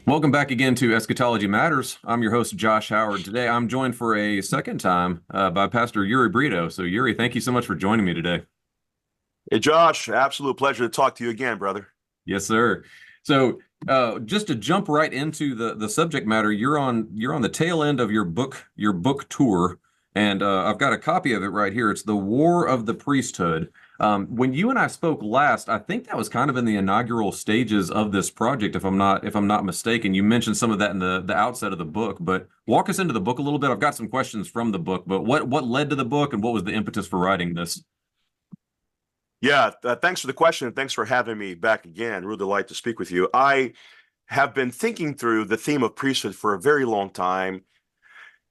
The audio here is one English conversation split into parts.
Welcome back again to Eschatology Matters. I'm your host, Josh Howard. Today, I'm joined for a second time by Pastor Uru Brito. So, Uri, thank you so much for joining me today. Hey, Josh, absolute pleasure to talk to you again, brother. Yes, sir. So, just to jump right into the subject matter, you're on the tail end of your book tour, and I've got a copy of it right here. It's The War of the Priesthood. When you and I spoke last, I think that was kind of in the inaugural stages of this project, if I'm not mistaken. You mentioned some of that in the outset of the book, but walk us into the book a little bit. I've got some questions from the book, but what led to the book, and what was the impetus for writing this? Yeah, thanks for the question, and thanks for having me back again. Real delight to speak with you. I have been thinking through the theme of priesthood for a very long time.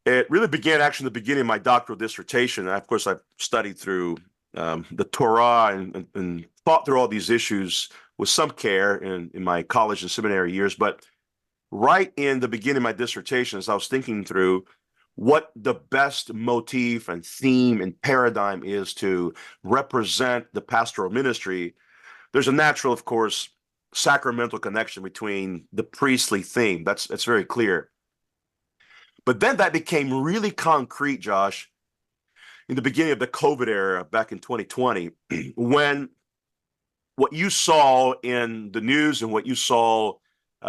It really began actually in the beginning of my doctoral dissertation. And of course, I've studied through the Torah and thought through all these issues with some care in my college and seminary years. But right in the beginning of my dissertation, as I was thinking through what the best motif and theme and paradigm is to represent the pastoral ministry, there's a natural, of course, sacramental connection between the priestly theme. That's very clear. But then that became really concrete, Josh, in the beginning of the COVID era back in 2020, when what you saw in the news and what you saw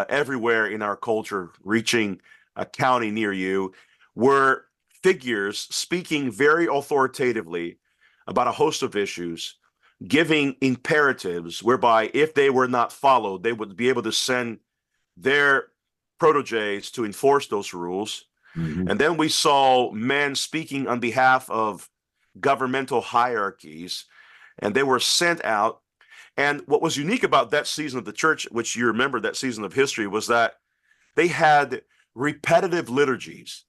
everywhere in our culture reaching a county near you were figures speaking very authoritatively about a host of issues, giving imperatives whereby if they were not followed, they would be able to send their proteges to enforce those rules. Mhm. And then we saw men speaking on behalf of governmental hierarchies, and they were sent out. And what was unique about that season of the church, which you remember that season of history, was that they had repetitive liturgies.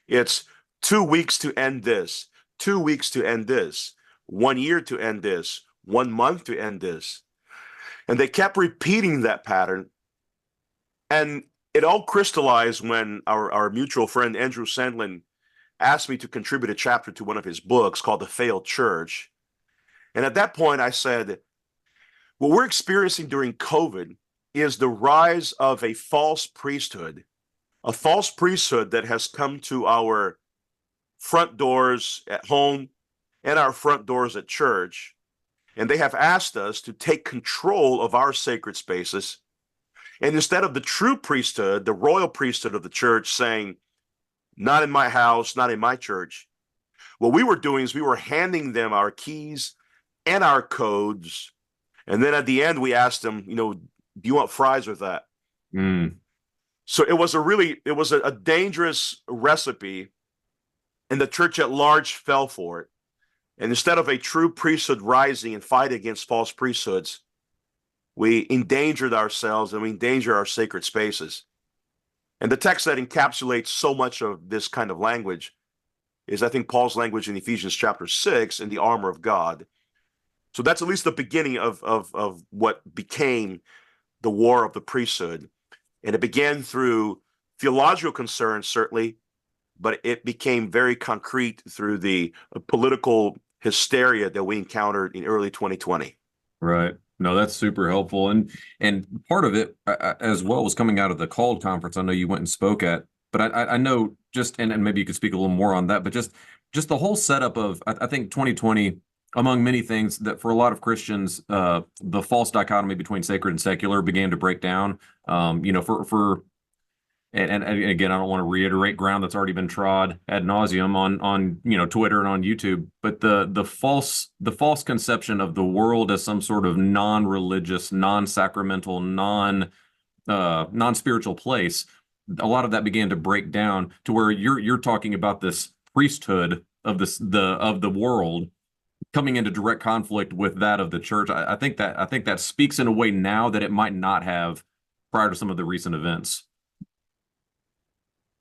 It's 2 weeks to end this, 2 weeks to end this, 1 year to end this, 1 month to end this. And they kept repeating that pattern. And it all crystallized when our mutual friend, Andrew Sandlin, asked me to contribute a chapter to one of his books called The Failed Church. And at that point, I said, what we're experiencing during COVID is the rise of a false priesthood that has come to our front doors at home and our front doors at church. And they have asked us to take control of our sacred spaces. And instead of the true priesthood, the royal priesthood of the church saying, not in my house, not in my church, what we were doing is we were handing them our keys and our codes. And then at the end, we asked them, do you want fries with that? Mm. So it was a dangerous recipe, and the church at large fell for it. And instead of a true priesthood rising and fighting against false priesthoods, we endangered ourselves and we endangered our sacred spaces. And the text that encapsulates so much of this kind of language is, I think, Paul's language in Ephesians chapter 6 in the armor of God. So that's at least the beginning of what became the war of the priesthood. And it began through theological concerns, certainly, but it became very concrete through the political hysteria that we encountered in early 2020. Right. No, that's super helpful. And part of it as well was coming out of the Called conference. I know you went and spoke at, but I know just and maybe you could speak a little more on that, but just the whole setup of I think 2020, among many things, that for a lot of Christians, the false dichotomy between sacred and secular began to break down. For and again, I don't want to reiterate ground that's already been trod ad nauseum on Twitter and on YouTube, but the false conception of the world as some sort of non-religious, non-sacramental, non-spiritual place, a lot of that began to break down to where you're talking about this priesthood of the world coming into direct conflict with that of the church. I think that speaks in a way now that it might not have prior to some of the recent events.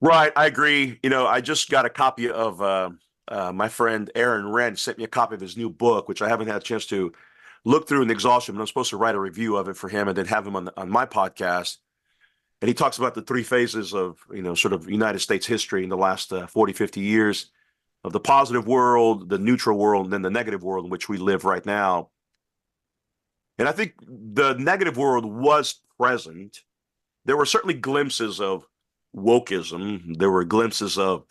Right, I agree. I just got a copy of my friend Aaron Wren sent me a copy of his new book, which I haven't had a chance to look through in exhaustion, but I'm supposed to write a review of it for him and then have him on my podcast. And he talks about the three phases of, sort of United States history in the last 40, 50 years of the positive world, the neutral world, and then the negative world in which we live right now. And I think the negative world was present, there were certainly glimpses of wokeism. There were glimpses of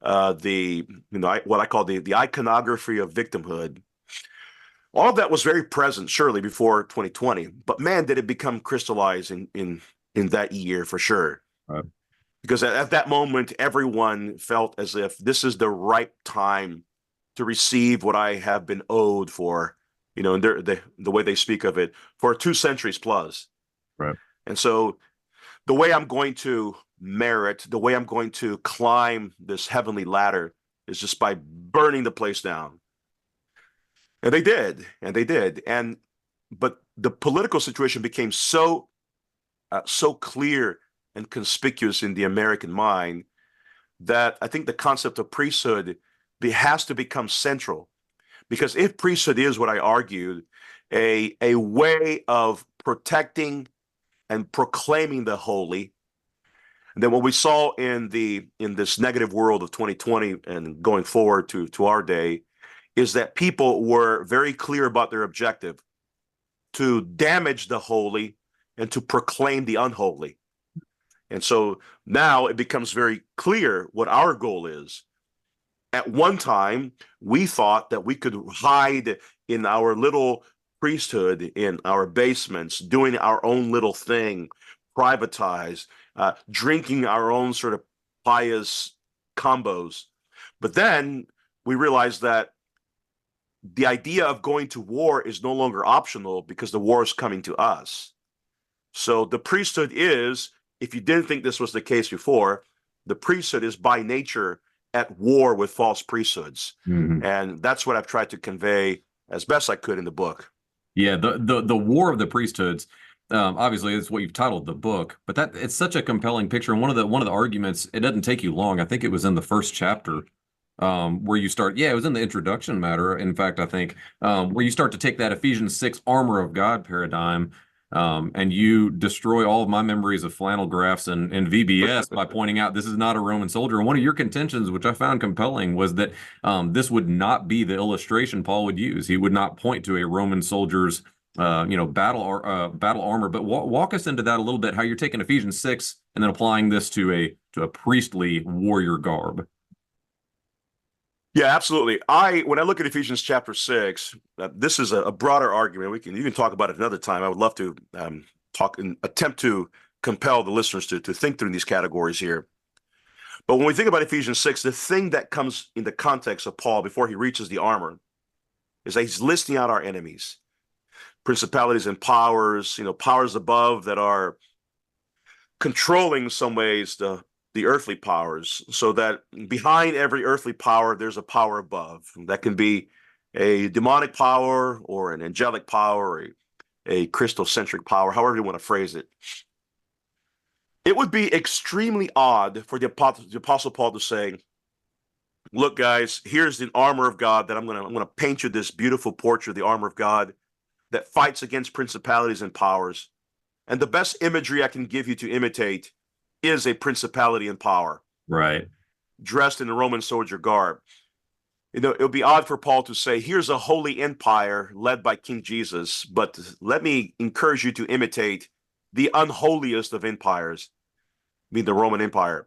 what I call the iconography of victimhood. All of that was very present, surely, before 2020. But man, did it become crystallized in that year for sure. Right. Because at that moment, everyone felt as if this is the right time to receive what I have been owed for, and the way they speak of it, for 2 centuries plus. Right. And so the way I'm going to merit, the way I'm going to climb this heavenly ladder is just by burning the place down. And they did, but the political situation became so clear and conspicuous in the American mind that I think the concept of priesthood has to become central. Because if priesthood is what I argued, a way of protecting and proclaiming the holy, and then what we saw in this negative world of 2020 and going forward to our day is that people were very clear about their objective: to damage the holy and to proclaim the unholy. And so now it becomes very clear what our goal is. At one time, we thought that we could hide in our little priesthood, in our basements, doing our own little thing, privatized, drinking our own sort of pious combos. But then we realized that the idea of going to war is no longer optional because the war is coming to us. So the priesthood is, if you didn't think this was the case before, the priesthood is by nature at war with false priesthoods. Mm-hmm. And that's what I've tried to convey as best I could in the book. Yeah, the war of the priesthoods. Obviously, it's what you've titled the book, but that it's such a compelling picture. And one of the arguments, it doesn't take you long. I think it was in the first chapter, where you start. Yeah, it was in the introduction matter. In fact, I think where you start to take that Ephesians 6 armor of God paradigm, and you destroy all of my memories of flannel graphs and VBS by pointing out this is not a Roman soldier. And one of your contentions, which I found compelling, was that this would not be the illustration Paul would use. He would not point to a Roman soldier's battle armor. But walk us into that a little bit, how you're taking Ephesians 6 and then applying this to a priestly warrior garb. Yeah, absolutely. When I look at Ephesians chapter 6, this is a broader argument. You can talk about it another time. I would love to talk and attempt to compel the listeners to think through these categories here. But when we think about Ephesians 6, the thing that comes in the context of Paul before he reaches the armor is that he's listing out our enemies, principalities and powers, powers above that are controlling in some ways the earthly powers, so that behind every earthly power, there's a power above. That can be a demonic power or an angelic power, or a Christocentric power, however you want to phrase it. It would be extremely odd for the Apostle Paul to say, look, guys, here's the armor of God that I'm gonna paint you this beautiful portrait of the armor of God that fights against principalities and powers. And the best imagery I can give you to imitate is a principality and power, right, dressed in a Roman soldier garb. It would be odd for Paul to say, here's a holy empire led by King Jesus, but let me encourage you to imitate the unholiest of empires, I mean the Roman Empire.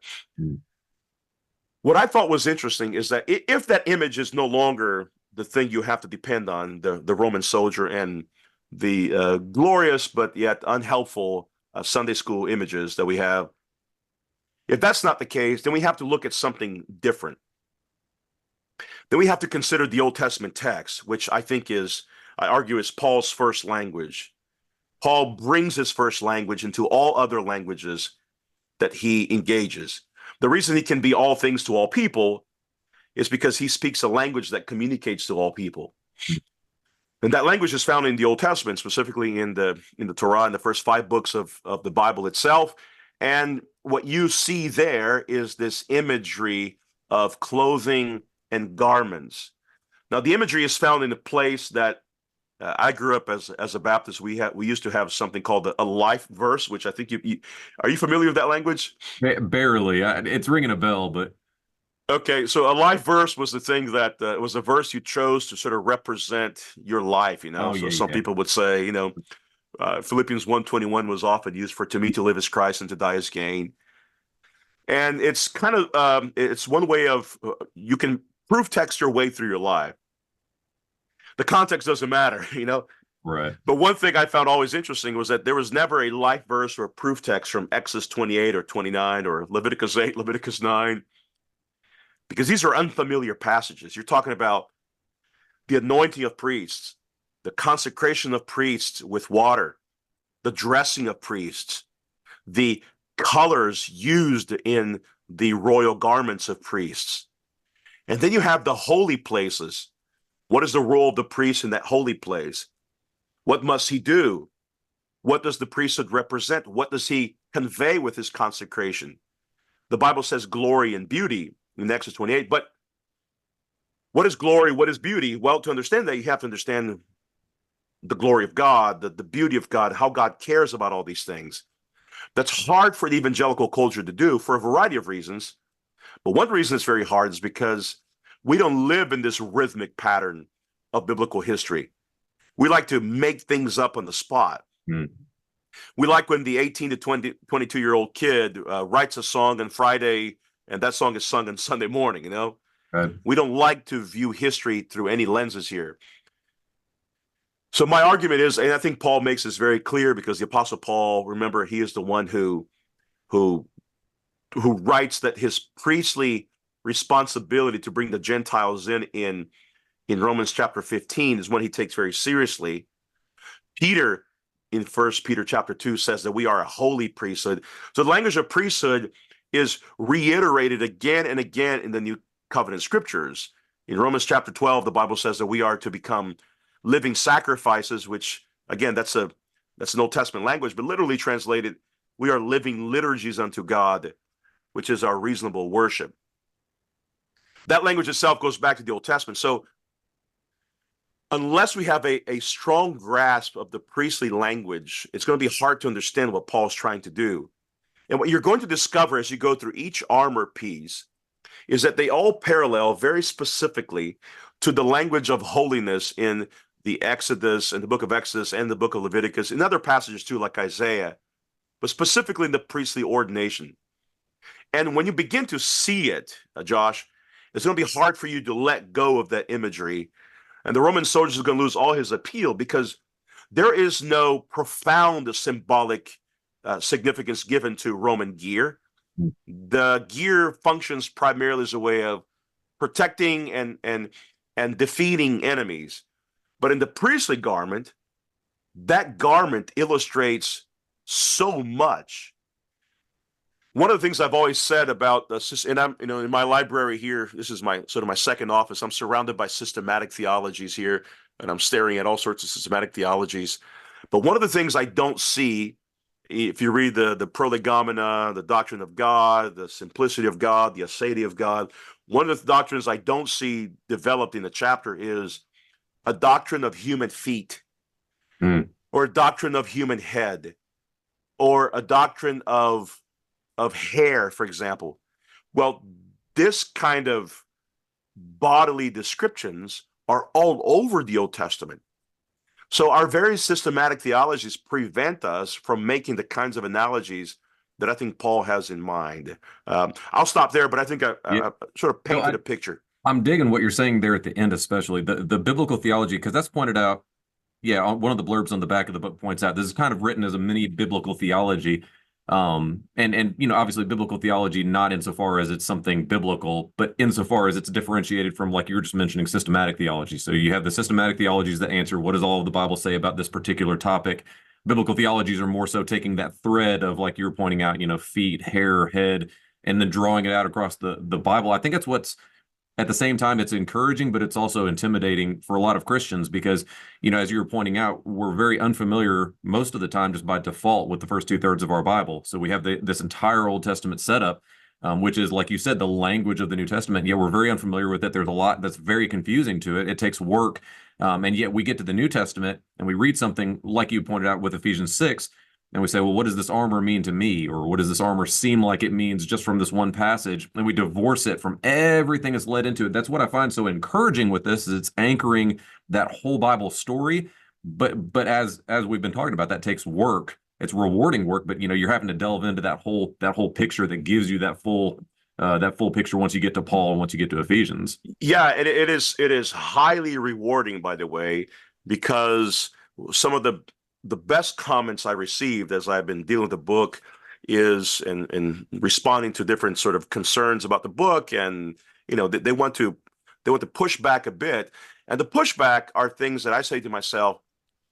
What I thought was interesting is that if that image is no longer the thing you have to depend on, the Roman soldier and the glorious but yet unhelpful Sunday school images that we have, if that's not the case, then we have to look at something different. Then we have to consider the Old Testament text, which I argue is Paul's first language. Paul brings his first language into all other languages that he engages. The reason he can be all things to all people is because he speaks a language that communicates to all people. And that language is found in the Old Testament, specifically in the Torah, in the first 5 books of the Bible itself. And what you see there is this imagery of clothing and garments. Now, the imagery is found in a place that I grew up as a Baptist. We used to have something called a life verse, which I think are you familiar with that language? Barely. It's ringing a bell, but okay. So a life verse was the thing that was a verse you chose to sort of represent your life. Oh, So yeah, some yeah. people would say, Philippians 1:21 was often used for, to me to live is Christ and to die is gain. And it's kind of, it's one way of, you can proof text your way through your life. The context doesn't matter, you know? Right. But one thing I found always interesting was that there was never a life verse or a proof text from Exodus 28 or 29 or Leviticus 8, Leviticus 9, because these are unfamiliar passages. You're talking about the anointing of priests, the consecration of priests with water, the dressing of priests, the colors used in the royal garments of priests. And then you have the holy places. What is the role of the priest in that holy place? What must he do? What does the priesthood represent? What does he convey with his consecration? The Bible says glory and beauty in Exodus 28, but what is glory? What is beauty? Well, to understand that, you have to understand the glory of God, the beauty of God, how God cares about all these things. That's hard for the evangelical culture to do for a variety of reasons. But one reason it's very hard is because we don't live in this rhythmic pattern of biblical history. We like to make things up on the spot. Mm. We like when the 18 to 22-year-old kid writes a song on Friday and that song is sung on Sunday morning, you know? Right. We don't like to view history through any lenses here. So my argument is, and I think Paul makes this very clear because the Apostle Paul, remember, he is the one who writes that his priestly responsibility to bring the Gentiles in Romans chapter 15 is one he takes very seriously. Peter in 1 Peter chapter 2 says that we are a holy priesthood. So the language of priesthood is reiterated again and again in the New Covenant scriptures. In Romans chapter 12, the Bible says that we are to become living sacrifices, which again, that's an Old Testament language, but literally translated, we are living liturgies unto God, which is our reasonable worship. That language itself goes back to the Old Testament. So unless we have a strong grasp of the priestly language, it's going to be hard to understand what Paul's trying to do. And what you're going to discover as you go through each armor piece is that they all parallel very specifically to the language of holiness in the Exodus, in the book of Exodus and the book of Leviticus, in other passages too, like Isaiah, but specifically in the priestly ordination. And when you begin to see it, Josh, it's going to be hard for you to let go of that imagery. And the Roman soldier is going to lose all his appeal because there is no profound symbolic significance given to Roman gear. The gear functions primarily as a way of protecting and defeating enemies. But in the priestly garment, that garment illustrates so much. One of the things I've always said about this, and I'm, in my library here, this is my sort of my second office. I'm surrounded by systematic theologies here, and I'm staring at all sorts of systematic theologies. But one of the things I don't see, if you read the Prolegomena, the doctrine of God, the simplicity of God, the aseity of God, one of the doctrines I don't see developed in the chapter is a doctrine of human feet, or a doctrine of human head, or a doctrine of hair, for example. Well, this kind of bodily descriptions are all over the Old Testament. So our very systematic theologies prevent us from making the kinds of analogies that I think Paul has in mind. I'll stop there, but I think I sort of painted a picture. I'm digging what you're saying there at the end, especially the biblical theology, because that's pointed out. Yeah, one of the blurbs on the back of the book points out this is kind of written as a mini biblical theology. And obviously biblical theology, not insofar as it's something biblical, but insofar as it's differentiated from, like you were just mentioning, systematic theology. So you have the systematic theologies that answer what does all of the Bible say about this particular topic. Biblical theologies are more so taking that thread of, like you were pointing out, feet, hair, head, and then drawing it out across the Bible. I think that's what's, at the same time, it's encouraging, but it's also intimidating for a lot of Christians because, as you were pointing out, we're very unfamiliar most of the time just by default with the first 2/3 of our Bible. So we have this entire Old Testament setup, which is, like you said, the language of the New Testament. Yet we're very unfamiliar with it. There's a lot that's very confusing to it. It takes work. And yet we get to the New Testament and we read something like you pointed out with Ephesians 6, and we say, well, what does this armor mean to me? Or what does this armor seem like it means just from this one passage? And we divorce it from everything that's led into it. That's what I find so encouraging with this, is it's anchoring that whole Bible story, but as we've been talking about, that takes work. It's rewarding work, but you're having to delve into that whole picture that gives you that full picture once you get to Paul and once you get to Ephesians. Yeah, it is highly rewarding, by the way, because some of the best comments I received as I've been dealing with the book is in responding to different sort of concerns about the book, and they want to push back a bit, and the pushback are things that I say to myself,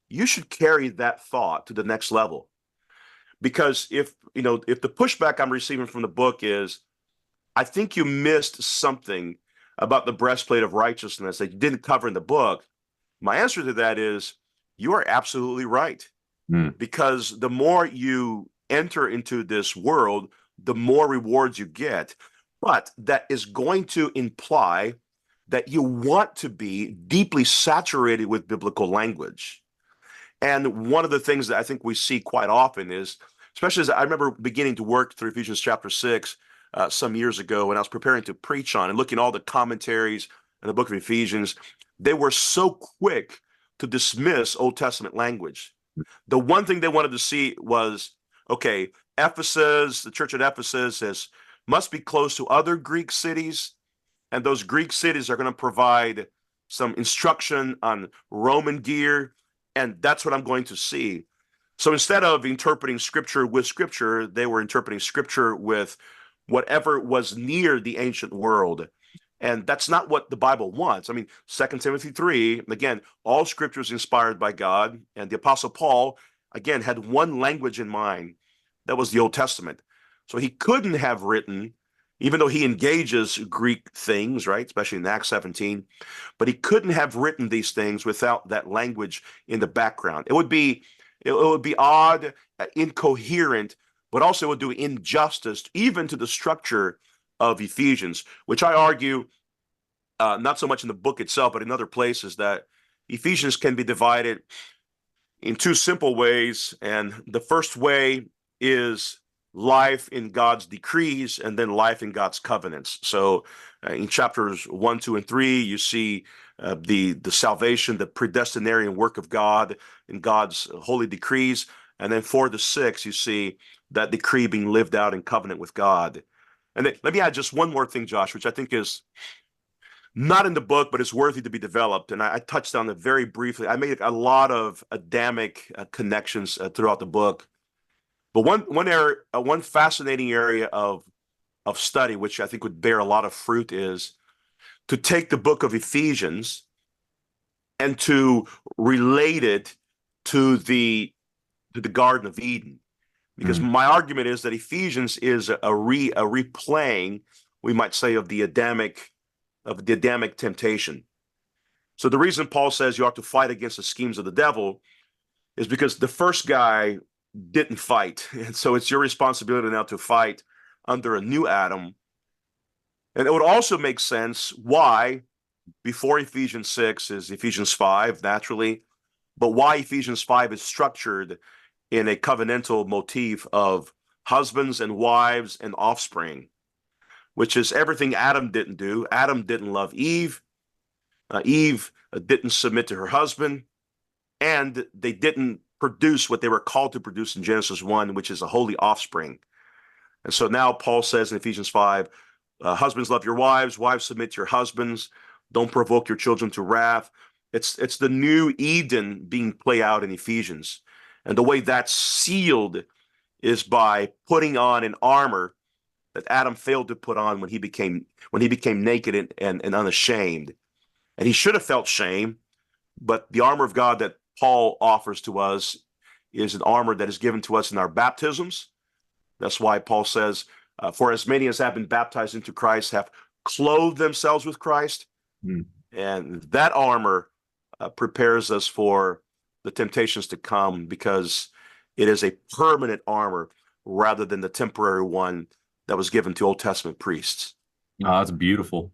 you should carry that thought to the next level, because if the pushback I'm receiving from the book is, I think you missed something about the breastplate of righteousness that you didn't cover in the book. My answer to that is, you are absolutely right. Because the more you enter into this world, the more rewards you get. But that is going to imply that you want to be deeply saturated with biblical language. And one of the things that I think we see quite often is, especially as I remember beginning to work through Ephesians chapter 6 some years ago when I was preparing to preach on and looking at all the commentaries in the book of Ephesians, they were so quick to dismiss Old Testament language. The one thing they wanted to see was, okay, Ephesus, the church at Ephesus must be close to other Greek cities, and those Greek cities are going to provide some instruction on Roman gear, and that's what I'm going to see. So instead of interpreting scripture with scripture, they were interpreting scripture with whatever was near the ancient world. And that's not what the Bible wants. I mean, 2 Timothy 3, again, all scripture is inspired by God. And the Apostle Paul, again, had one language in mind. That was the Old Testament. So he couldn't have written, even though he engages Greek things, right, especially in Acts 17, but he couldn't have written these things without that language in the background. It would be odd, incoherent, but also would do injustice even to the structure of Ephesians, which I argue, not so much in the book itself, but in other places, that Ephesians can be divided in two simple ways. And the first way is life in God's decrees, and then life in God's covenants. So in chapters 1, 2, and 3, you see the salvation, the predestinarian work of God in God's holy decrees. And then 4 to 6, you see that decree being lived out in covenant with God. And then, let me add just one more thing, Josh, which I think is not in the book, but it's worthy to be developed. And I touched on it very briefly. I made a lot of Adamic connections throughout the book. But one fascinating area of study, which I think would bear a lot of fruit, is to take the book of Ephesians and to relate it to the Garden of Eden. Because my argument is that Ephesians is a replaying, we might say, of the Adamic temptation. So the reason Paul says you ought to fight against the schemes of the devil is because the first guy didn't fight. And so it's your responsibility now to fight under a new Adam. And it would also make sense why before Ephesians 6 is Ephesians 5, naturally, but why Ephesians 5 is structured in a covenantal motif of husbands and wives and offspring, which is everything Adam didn't do. Adam didn't love Eve. Eve didn't submit to her husband, and they didn't produce what they were called to produce in Genesis 1, which is a holy offspring. And so now Paul says in Ephesians 5, husbands, love your wives, wives, submit to your husbands, don't provoke your children to wrath. It's the new Eden being played out in Ephesians. And the way that's sealed is by putting on an armor that Adam failed to put on when he became naked and unashamed. And he should have felt shame, but the armor of God that Paul offers to us is an armor that is given to us in our baptisms. That's why Paul says, for as many as have been baptized into Christ have clothed themselves with Christ. And that armor prepares us for the temptations to come, because it is a permanent armor rather than the temporary one that was given to Old Testament priests. Oh, that's beautiful.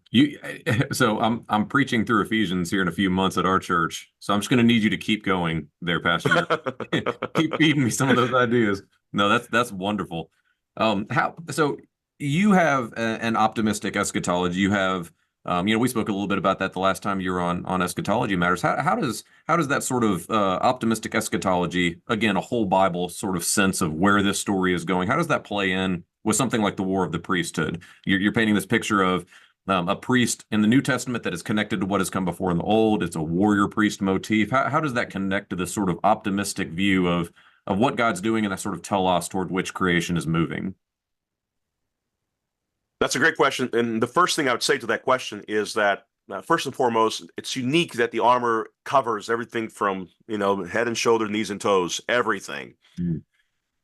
So I'm preaching through Ephesians here in a few months at our church. So I'm just going to need you to keep going there, Pastor. Keep feeding me some of those ideas. No, that's wonderful. So you have an optimistic eschatology. You have We spoke a little bit about that the last time you were on Eschatology Matters. How does that sort of optimistic eschatology, again, a whole Bible sort of sense of where this story is going, how does that play in with something like the War of the Priesthood? You're painting this picture of a priest in the New Testament that is connected to what has come before in the Old. It's a warrior priest motif. How does that connect to this sort of optimistic view of what God's doing and that sort of telos toward which creation is moving? That's a great question. And the first thing I would say to that question is that first and foremost, it's unique that the armor covers everything from, head and shoulder, knees and toes, everything. Mm.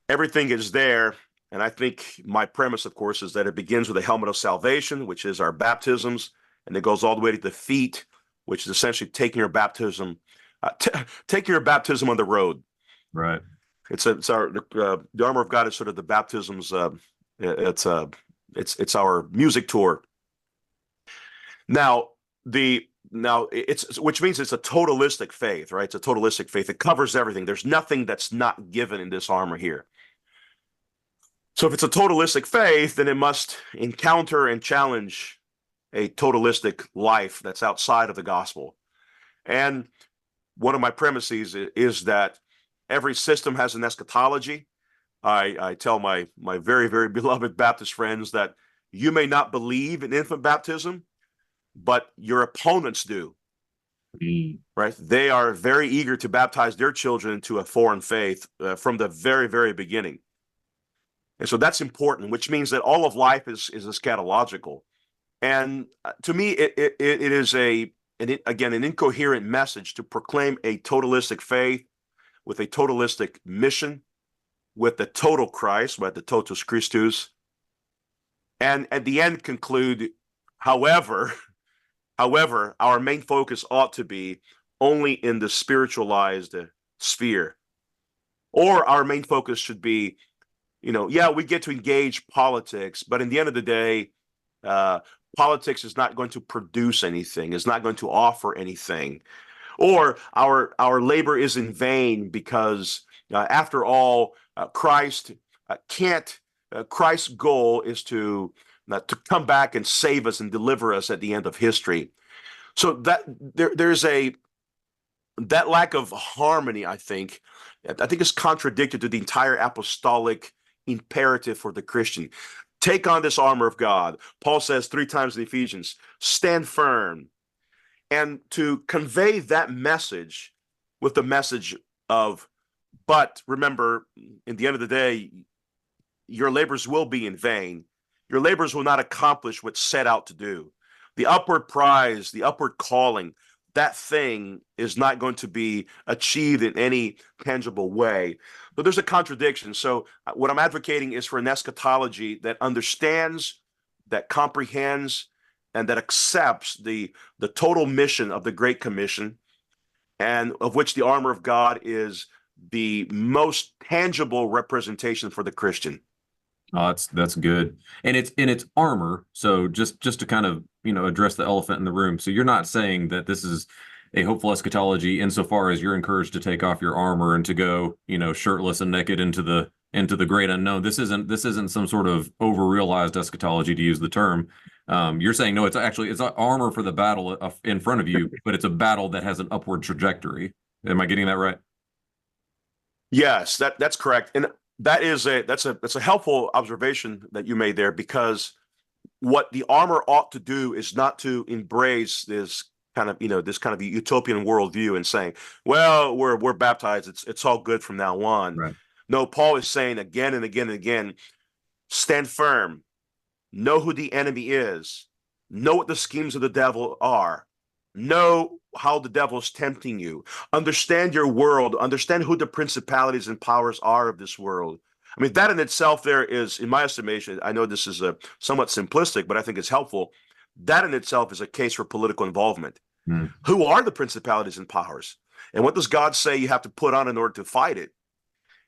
Everything is there. And I think my premise, of course, is that it begins with the helmet of salvation, which is our baptisms, and it goes all the way to the feet, which is essentially taking your baptism on the road. Right. The armor of God is sort of the baptisms. It's our music tour. Which means it's a totalistic faith, right? It's a totalistic faith. It covers everything. There's nothing that's not given in this armor here. So if it's a totalistic faith, then it must encounter and challenge a totalistic life that's outside of the gospel. And one of my premises is that every system has an eschatology. I tell my very, very beloved Baptist friends that you may not believe in infant baptism, but your opponents do. Right? They are very eager to baptize their children into a foreign faith from the very, very beginning. And so that's important, which means that all of life is eschatological. And to me, it is an incoherent message to proclaim a totalistic faith with a totalistic mission, with the total Christ, with the totus Christus, and at the end conclude, however, our main focus ought to be only in the spiritualized sphere. Or our main focus should be, we get to engage politics, but in the end of the day, politics is not going to produce anything, is not going to offer anything. Or our labor is in vain because, after all, Christ's goal is to come back and save us and deliver us at the end of history. So that there's that lack of harmony, I think is contradicted to the entire apostolic imperative for the Christian. Take on this armor of God. Paul says 3 times in Ephesians, stand firm. And to convey that message with the message of, but remember, in the end of the day, your labors will be in vain. Your labors will not accomplish what's set out to do. The upward prize, the upward calling, that thing is not going to be achieved in any tangible way. But there's a contradiction. So what I'm advocating is for an eschatology that understands, that comprehends, and that accepts the total mission of the Great Commission, and of which the armor of God is the most tangible representation for the Christian. Oh, that's good. And it's armor. So just to kind of, address the elephant in the room. So you're not saying that this is a hopeful eschatology insofar as you're encouraged to take off your armor and to go, shirtless and naked into the great unknown. This isn't some sort of over-realized eschatology, to use the term. You're saying, no, it's armor for the battle in front of you, but it's a battle that has an upward trajectory. Am I getting that right? Yes, that's correct. And that's a helpful observation that you made there, because what the armor ought to do is not to embrace this kind of utopian worldview and saying, well, we're baptized, it's all good from now on. Right. No, Paul is saying again and again and again, stand firm, know who the enemy is, know what the schemes of the devil are, know how the devil is tempting you, understand your world, understand who the principalities and powers are of this world. I mean, that in itself there is, in my estimation, I know this is a somewhat simplistic, but I think it's helpful. That in itself is a case for political involvement. Who are the principalities and powers? And what does God say you have to put on in order to fight it?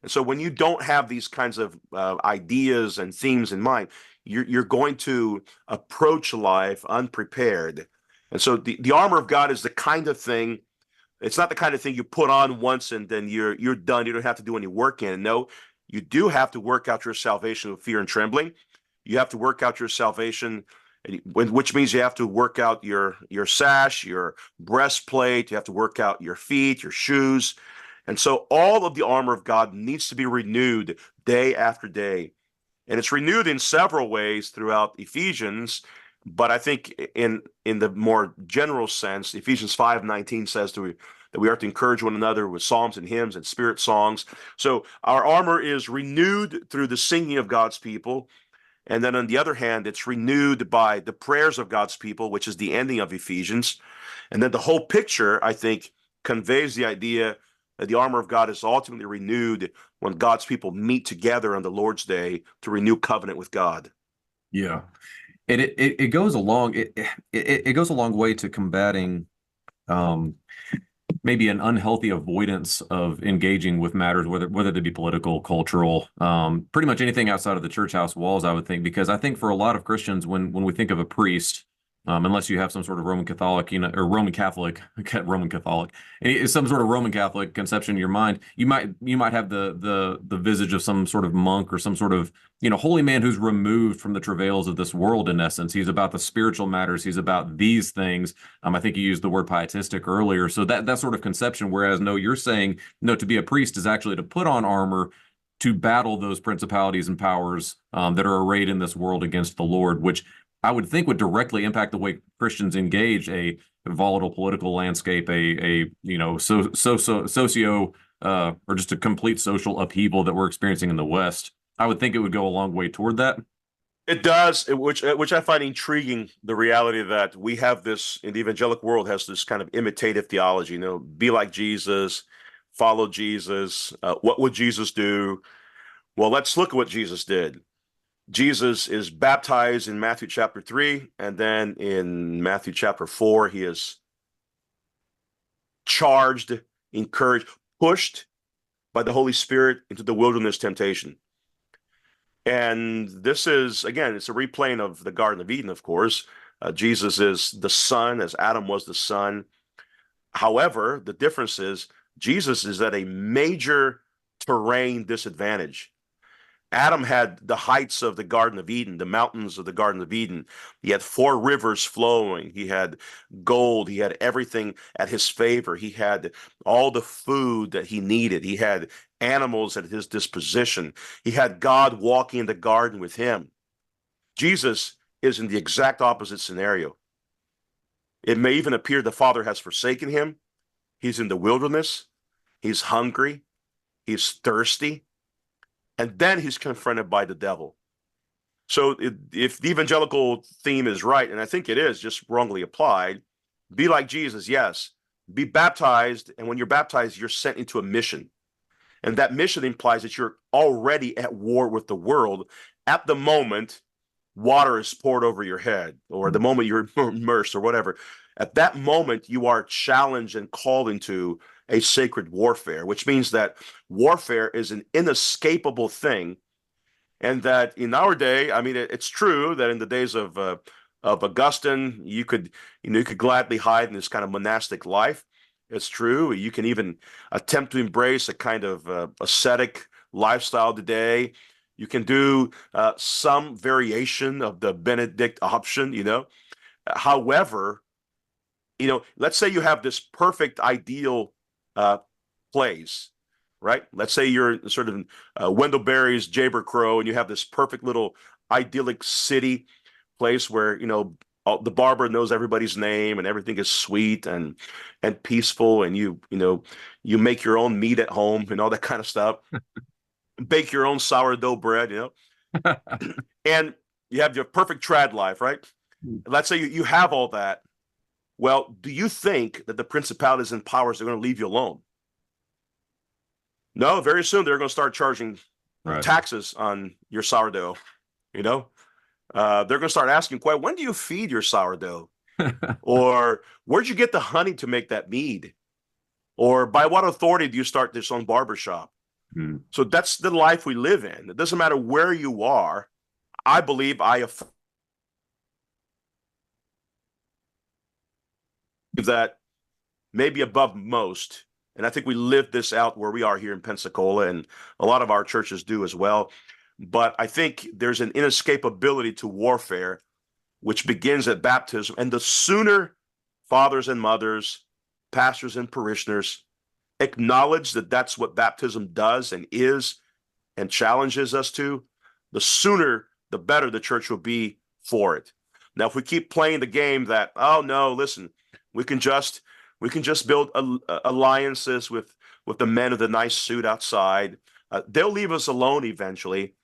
And so when you don't have these kinds of ideas and themes in mind, you're going to approach life unprepared. And so the armor of God is the kind of thing, it's not the kind of thing you put on once and then you're done. You don't have to do any work in it. No, you do have to work out your salvation with fear and trembling. You have to work out your salvation which means you have to work out your sash, your breastplate, you have to work out your feet, your shoes. And so all of the armor of God needs to be renewed day after day. And it's renewed in several ways throughout Ephesians, but I think in the more general sense, Ephesians 5:19 says that we are to encourage one another with psalms and hymns and spirit songs. So our armor is renewed through the singing of God's people. And then on the other hand, it's renewed by the prayers of God's people, which is the ending of Ephesians. And then the whole picture, I think, conveys the idea that the armor of God is ultimately renewed when God's people meet together on the Lord's Day to renew covenant with God. Yeah. And it goes along it goes a long way to combating maybe an unhealthy avoidance of engaging with matters, whether they be political, cultural, pretty much anything outside of the church house walls, I would think, because I think for a lot of Christians, when we think of a priest, unless you have some sort of Roman Catholic, or Roman Catholic, Roman Catholic, some sort of Roman Catholic conception in your mind, you might have the visage of some sort of monk or some sort of holy man who's removed from the travails of this world. In essence, he's about the spiritual matters. He's about these things. I think you used the word pietistic earlier, so that sort of conception. Whereas, no, you're saying no, to be a priest is actually to put on armor to battle those principalities and powers that are arrayed in this world against the Lord, which I would think would directly impact the way Christians engage a volatile political landscape, socio or just a complete social upheaval that we're experiencing in the West. I would think it would go a long way toward that. It does, which I find intriguing, the reality that we have this in the evangelical world has this kind of imitative theology, be like Jesus, follow Jesus. What would Jesus do? Well, let's look at what Jesus did. Jesus is baptized in Matthew chapter 3, and then in Matthew chapter 4, he is charged, encouraged, pushed by the Holy Spirit into the wilderness temptation. And this is, again, it's a replaying of the Garden of Eden, of course. Jesus is the son, as Adam was the son. However, the difference is Jesus is at a major terrain disadvantage. Adam had the heights of the Garden of Eden, the mountains of the Garden of Eden. He had 4 rivers flowing. He had gold. He had everything at his favor. He had all the food that he needed. He had animals at his disposition. He had God walking in the garden with him. Jesus is in the exact opposite scenario. It may even appear the Father has forsaken him. He's in the wilderness. He's hungry. He's thirsty. And then he's confronted by the devil. So if the evangelical theme is right, and I think it is, just wrongly applied, be like Jesus, yes. Be baptized, and when you're baptized, you're sent into a mission. And that mission implies that you're already at war with the world at the moment water is poured over your head, or the moment you're immersed, or whatever. At that moment, you are challenged and called into a sacred warfare, which means that warfare is an inescapable thing. And that in our day, I mean, it's true that in the days of Augustine, you could gladly hide in this kind of monastic life. It's true. You can even attempt to embrace a kind of ascetic lifestyle today. You can do some variation of the Benedict option, However, let's say you have this perfect ideal place, right? Let's say you're sort of Wendell Berry's Jayber-Crow, and you have this perfect little idyllic city place where, the barber knows everybody's name and everything is sweet and peaceful, and you make your own meat at home and all that kind of stuff. Bake your own sourdough bread, and you have your perfect trad life, right? Let's say you have all that. Well, do you think that the principalities and powers are going to leave you alone? No, very soon they're going to start charging taxes on your sourdough. They're going to start asking, when do you feed your sourdough? Or where'd you get the honey to make that mead? Or by what authority do you start this own barbershop? So that's the life we live in. It doesn't matter where you are. I believe that maybe above most, and I think we live this out where we are here in Pensacola, and a lot of our churches do as well. But I think there's an inescapability to warfare which begins at baptism. And the sooner fathers and mothers, pastors and parishioners acknowledge that that's what baptism does and is and challenges us to, the sooner, the better the church will be for it. Now, if we keep playing the game that, oh no, listen, we can just build alliances with the men of the nice suit outside. They'll leave us alone eventually.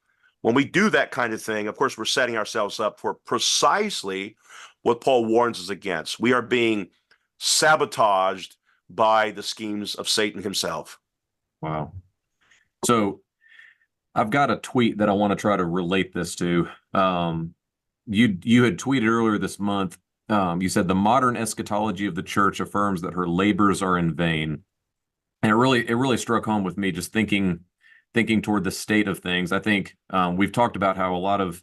When we do that kind of thing, of course, we're setting ourselves up for precisely what Paul warns us against. We are being sabotaged by the schemes of Satan himself. Wow. So I've got a tweet that I want to try to relate this to. You had tweeted earlier this month. You said the modern eschatology of the church affirms that her labors are in vain, and it really struck home with me, just thinking toward the state of things. I think we've talked about how a lot of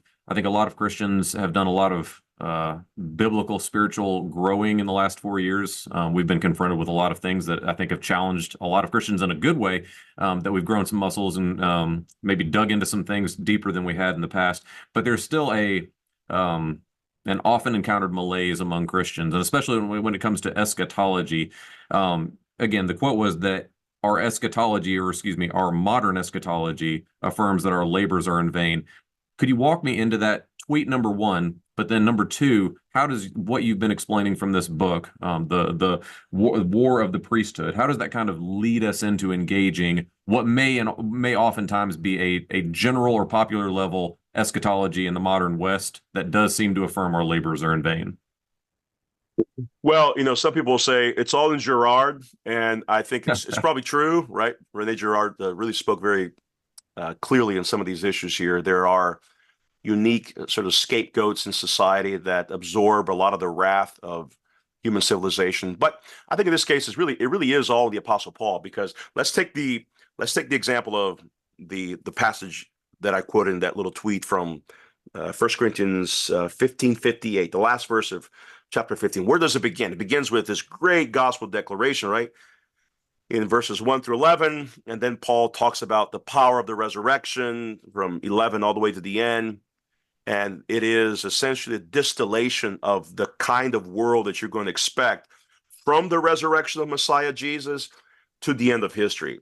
Christians have done a lot of biblical spiritual growing in the last 4 years. We've been confronted with a lot of things that I think have challenged a lot of Christians in a good way, that we've grown some muscles and maybe dug into some things deeper than we had in the past. But there's still an often encountered malaise among Christians, and especially when it comes to eschatology. Again, the quote was that our modern eschatology affirms that our labors are in vain. Could you walk me into that tweet, number one, but then number two, how does what you've been explaining from this book, the war of the priesthood, how does that kind of lead us into engaging what may oftentimes be a general or popular level eschatology in the modern West that does seem to affirm our labors are in vain? Well, some people say it's all in Girard, and I think it's probably true, right? Rene Girard really spoke very clearly on some of these issues here. There are unique sort of scapegoats in society that absorb a lot of the wrath of human civilization. But I think in this case, it really is all the Apostle Paul, because let's take the example of the passage that I quoted in that little tweet from 1 Corinthians 15:58, the last verse of chapter 15. Where does it begin? It begins with this great gospel declaration, right? In verses 1 through 11, and then Paul talks about the power of the resurrection from 11 all the way to the end. And it is essentially a distillation of the kind of world that you're going to expect from the resurrection of Messiah Jesus to the end of history.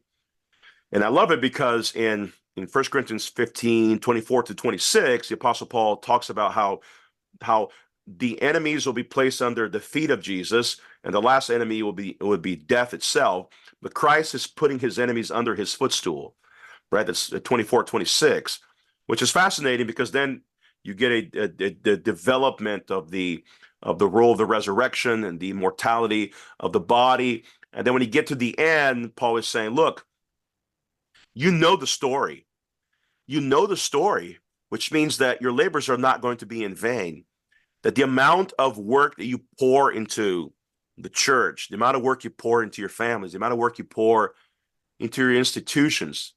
And I love it because in 1 Corinthians 15:24-26, the Apostle Paul talks about how the enemies will be placed under the feet of Jesus, and the last enemy would be death itself. But Christ is putting his enemies under his footstool, right? That's 24-26, which is fascinating, because then you get the development of the role of the resurrection and the immortality of the body. And then when you get to the end, Paul is saying, look, you know the story. You know the story, which means that your labors are not going to be in vain. That the amount of work that you pour into the church, the amount of work you pour into your families, the amount of work you pour into your institutions,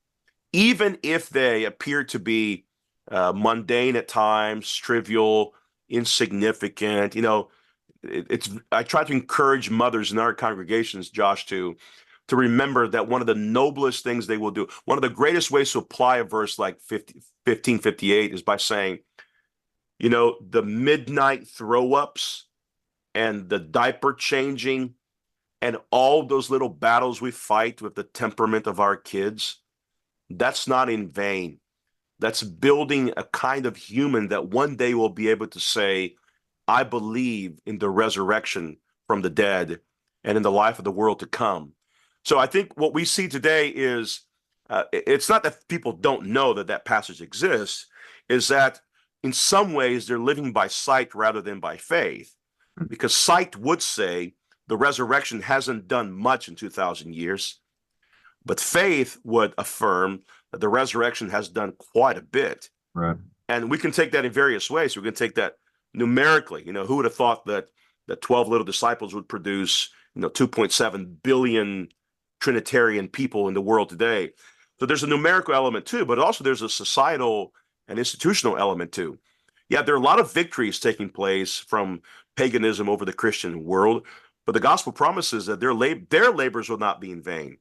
even if they appear to be mundane at times, trivial, insignificant. I try to encourage mothers in our congregations, Josh, to remember that one of the noblest things they will do, one of the greatest ways to apply a verse like 15:58 is by saying, the midnight throw-ups and the diaper changing and all those little battles we fight with the temperament of our kids, that's not in vain. That's building a kind of human that one day will be able to say, I believe in the resurrection from the dead and in the life of the world to come. So I think what we see today is, it's not that people don't know that passage exists, is that in some ways they're living by sight rather than by faith. Because sight would say the resurrection hasn't done much in 2,000 years, but faith would affirm that the resurrection has done quite a bit. Right. And we can take that in various ways. We can take that numerically. Who would have thought that 12 little disciples would produce, 2.7 billion Trinitarian people in the world today? So there's a numerical element too, but also there's a societal and institutional element too. Yeah, there are a lot of victories taking place from paganism over the Christian world, but the gospel promises that their labors will not be in vain.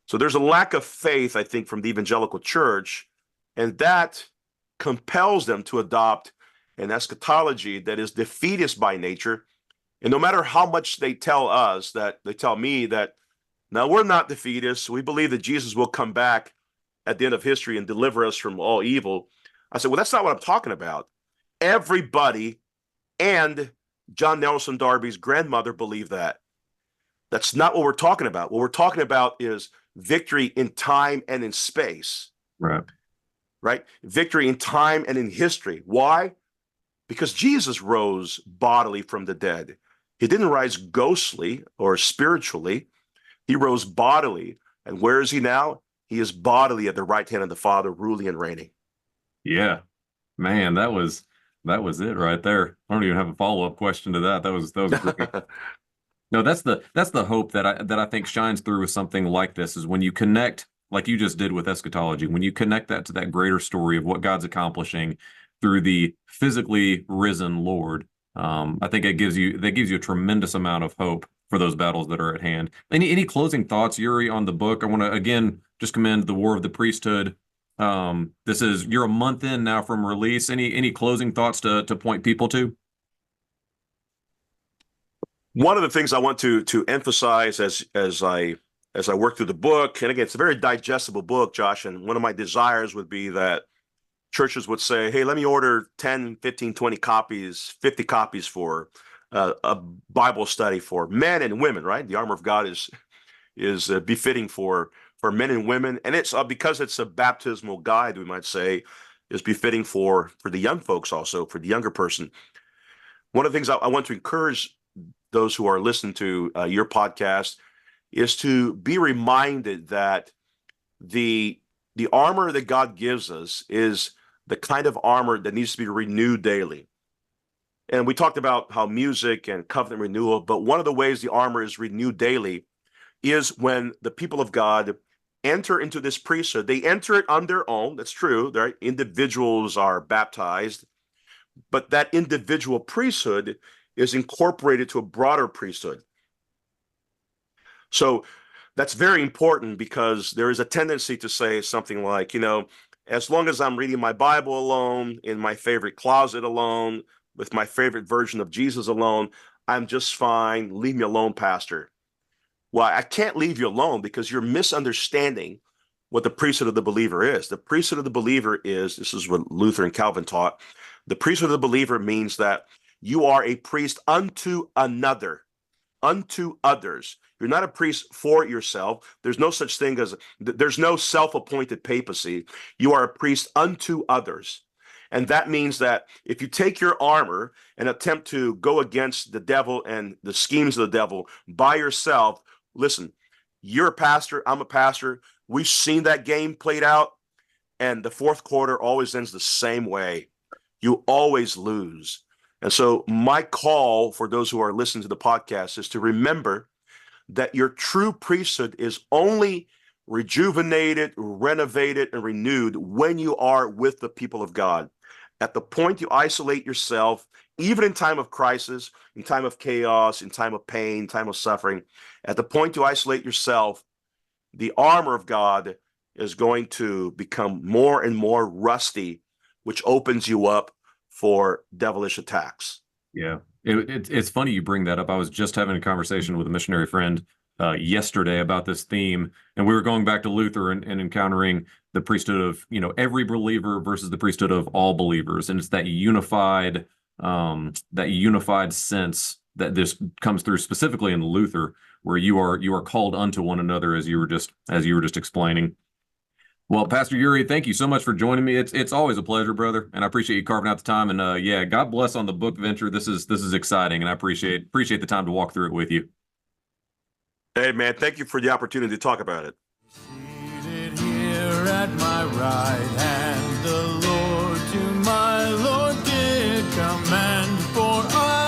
So there's a lack of faith, I think, from the evangelical church, and that compels them to adopt an eschatology that is defeatist by nature. And no matter how much they tell us, that they tell me that, no, we're not defeatists. We believe that Jesus will come back at the end of history and deliver us from all evil. I said, well, that's not what I'm talking about. Everybody and John Nelson Darby's grandmother believed that. That's not what we're talking about. What we're talking about is victory in time and in space. Right. Right? Victory in time and in history. Why? Because Jesus rose bodily from the dead. He didn't rise ghostly or spiritually. He rose bodily. And where is he now? He is bodily at the right hand of the Father, ruling and reigning. Yeah, man, that was it right there. I don't even have a follow-up question to that. That was great. No, that's the hope that I think shines through with something like this, is when you connect, like you just did with eschatology, when you connect that to that greater story of what God's accomplishing through the physically risen Lord. I think that gives you a tremendous amount of hope for those battles that are at hand. Any closing thoughts, Uri, on the book? I want to again just commend The War of the Priesthood. You're a month in now from release. Any closing thoughts to point people to? One of the things I want to emphasize as I work through the book, and again, it's a very digestible book, Josh, and one of my desires would be that churches would say, hey, let me order 10, 15, 20 copies, 50 copies for a Bible study for men and women, right? The armor of God is befitting for men and women, and it's because it's a baptismal guide, we might say, is befitting for the young folks also, for the younger person. One of the things I want to encourage those who are listening to your podcast is to be reminded that the armor that God gives us is the kind of armor that needs to be renewed daily. And we talked about how music and covenant renewal, but one of the ways the armor is renewed daily is when the people of God enter into this priesthood. They enter it on their own. That's true. Their individuals are baptized, but that individual priesthood is incorporated to a broader priesthood. So that's very important, because there is a tendency to say something like, as long as I'm reading my Bible alone, in my favorite closet alone, with my favorite version of Jesus alone, I'm just fine. Leave me alone, Pastor. Well, I can't leave you alone, because you're misunderstanding what the priesthood of the believer is. The priesthood of the believer is, this is what Luther and Calvin taught, the priesthood of the believer means that you are a priest unto another, unto others. You're not a priest for yourself. There's no such thing there's no self-appointed papacy. You are a priest unto others. And that means that if you take your armor and attempt to go against the devil and the schemes of the devil by yourself, listen, you're a pastor, I'm a pastor. We've seen that game played out, and the fourth quarter always ends the same way. You always lose. And so my call for those who are listening to the podcast is to remember that your true priesthood is only rejuvenated, renovated, and renewed when you are with the people of God. At the point you isolate yourself, even in time of crisis, in time of chaos, in time of pain, time of suffering, at the point you isolate yourself, the armor of God is going to become more and more rusty, which opens you up for devilish attacks. Yeah, it's funny you bring that up. I was just having a conversation with a missionary friend yesterday about this theme, and we were going back to Luther and encountering the priesthood of every believer versus the priesthood of all believers, and it's that unified sense that this comes through specifically in Luther, where you are called unto one another, as you were just explaining. Well, Pastor Uri, thank you so much for joining me. It's always a pleasure, brother, and I appreciate you carving out the time. And yeah, God bless on the book venture. This is exciting, and I appreciate the time to walk through it with you. Hey, man, thank you for the opportunity to talk about it. Seated here at my right hand, the Lord to my Lord did command, for I